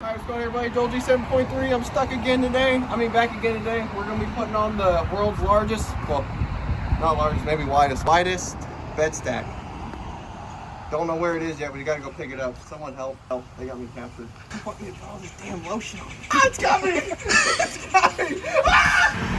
Alright, what's going on, everybody? Joel G7.3. I'm stuck again today. Back again today. We're going to be putting on the world's largest, well, not largest, maybe widest bed stack. Don't know where it is yet, but you got to go pick it up. Someone help. They got me captured. Put me all this damn lotion on. Ah, it's got me! It's got me! Ah!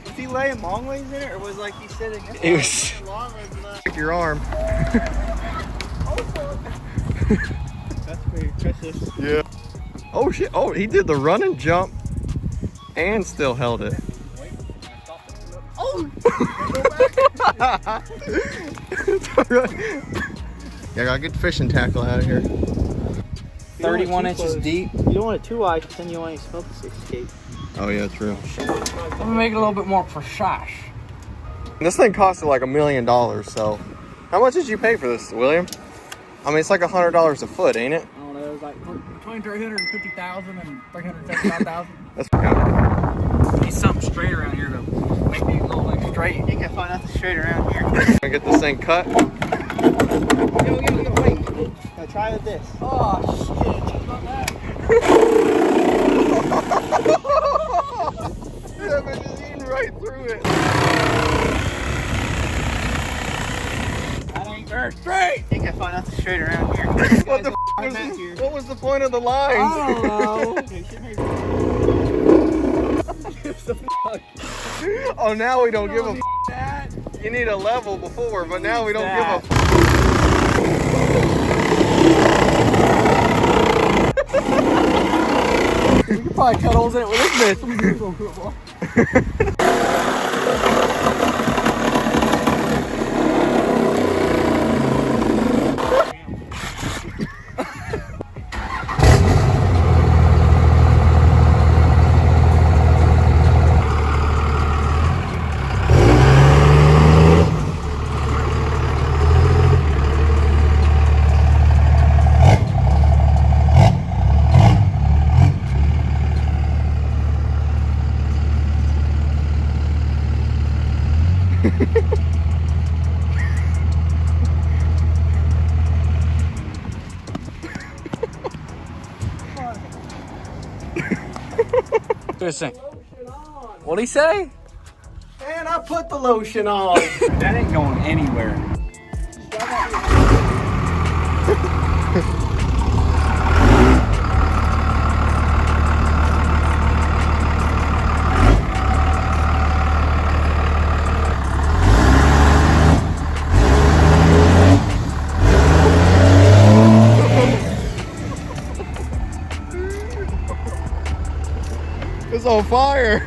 Was he laying long ways in it, or was like he sitting? It was your arm. That's pretty impressive. Yeah. Oh shit! Oh, he did the run and jump, and still held it. Oh! Yeah, I got a good fishing tackle out of here. 31 inches deep. You don't want it too wide, because then you want to smoke the escape. Oh yeah, true. I'm gonna make it a little bit more precise. This thing costed like $1 million. So, how much did you pay for this, William? It's like $100 a foot, ain't it? I don't know. It was like between $350,000 and $375,000. That's yeah. Need something straight around here to make these little things straight. You can't find nothing straight around here. Gonna get this thing cut. Yo, wait. Now try with this. Oh shit! Not that. Yeah, but just eating right through it. That ain't very straight. You can't find nothing straight around here. What was the point of the line? I don't know. Oh, now we don't give a f. You need a level before, but now we don't give a f. We could probably cut holes in it with this bitch. What'd he say? And I put the lotion on. That ain't going anywhere. It's on fire.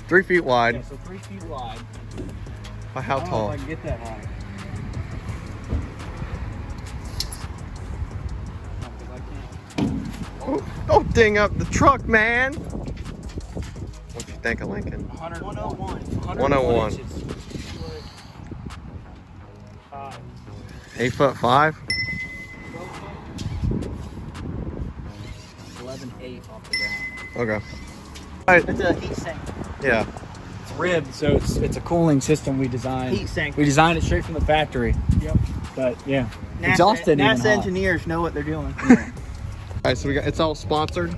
3 feet wide. Yeah, so 3 feet wide. By how tall? I don't know if I can get that high. No, 'cause I can't. Oh, don't ding up the truck, man. What you think of Lincoln? 101. 101. inches. 8'5". 11.8 off the ground. Okay. Alright. It's a heat sink. Yeah. It's ribbed, so it's a cooling system we designed. Heat sink. We designed it straight from the factory. Yep. But yeah, exhausted. NASA engineers know what they're doing. Yeah. Alright, so it's all sponsored.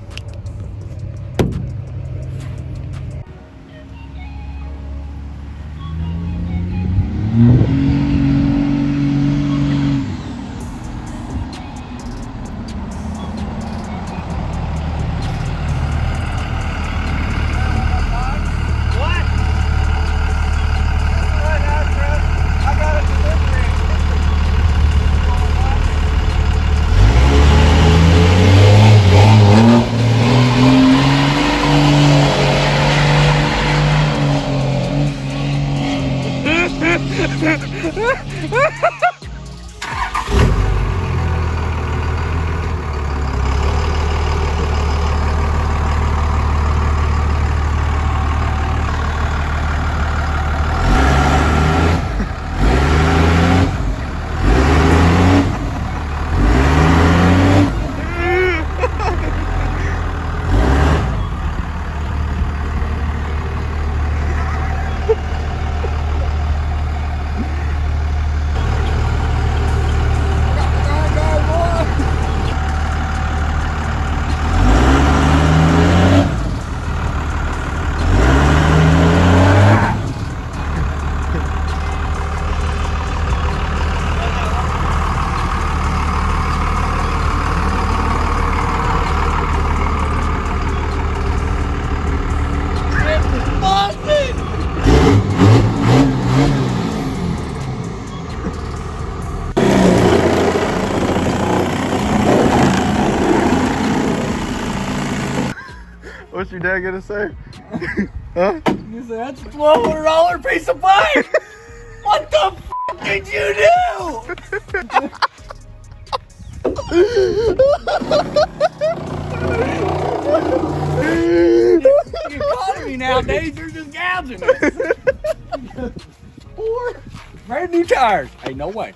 What's your dad gonna say? Huh? He said, that's a $1,200 piece of bike! What the f did you do? The economy nowadays, they're just gouging us. 4 brand new tires. Hey, no way.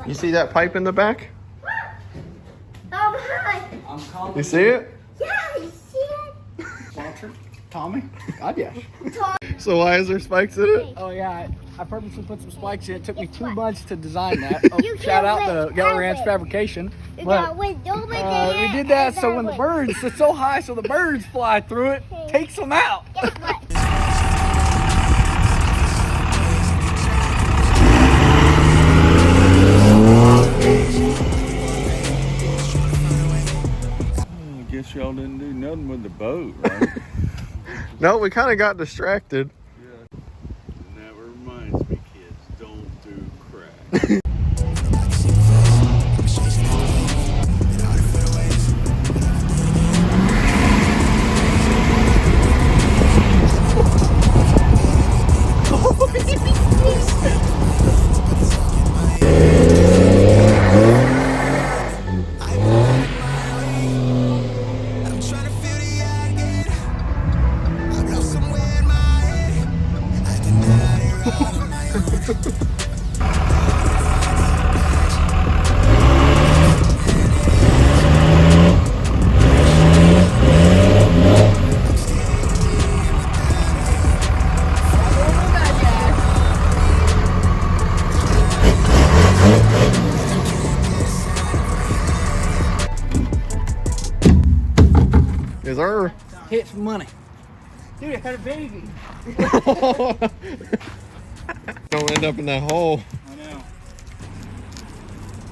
You see that pipe in the back? Hi. You see it? Yeah, you see it? Sponsored? Tommy? God, yes. So why is there spikes in it? Oh, yeah. I purposely put some spikes in. It took me 2 months to design that. You Shout out can't to wait. Geller Ranch Fabrication. You But got wind. Don't make we did that so when the birds, it's so high so the birds fly through it, takes them out. Guess what? I guess y'all didn't do nothing with the boat, right? No, we kind of got distracted. And that reminds me, kids, don't do crack. Is our Hit some money. Dude, I had a baby. Don't end up in that hole. I know.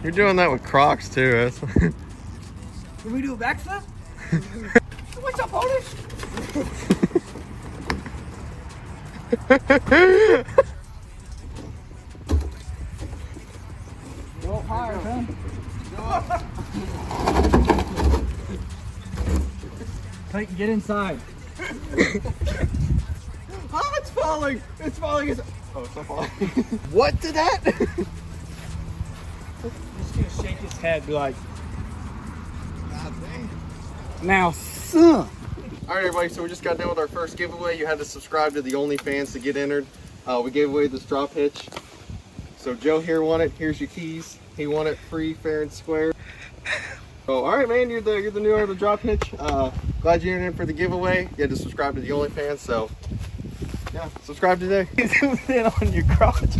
You're doing that with Crocs too. That's Can we do a backflip? What's up, Otis? Go up higher, son. Titan, get inside. Oh, it's falling! It's falling! Oh, it's not falling. What did that? He's gonna shake his head, be like, now, son. All right, everybody, so we just got done with our first giveaway. You had to subscribe to the OnlyFans to get entered. We gave away this drop hitch. So Joe here won it. Here's your keys. He won it free, fair and square. So, all right, man, you're the new owner of the drop hitch. Glad you entered in for the giveaway. You had to subscribe to the OnlyFans, so yeah, subscribe today. Zoom in on your crotch.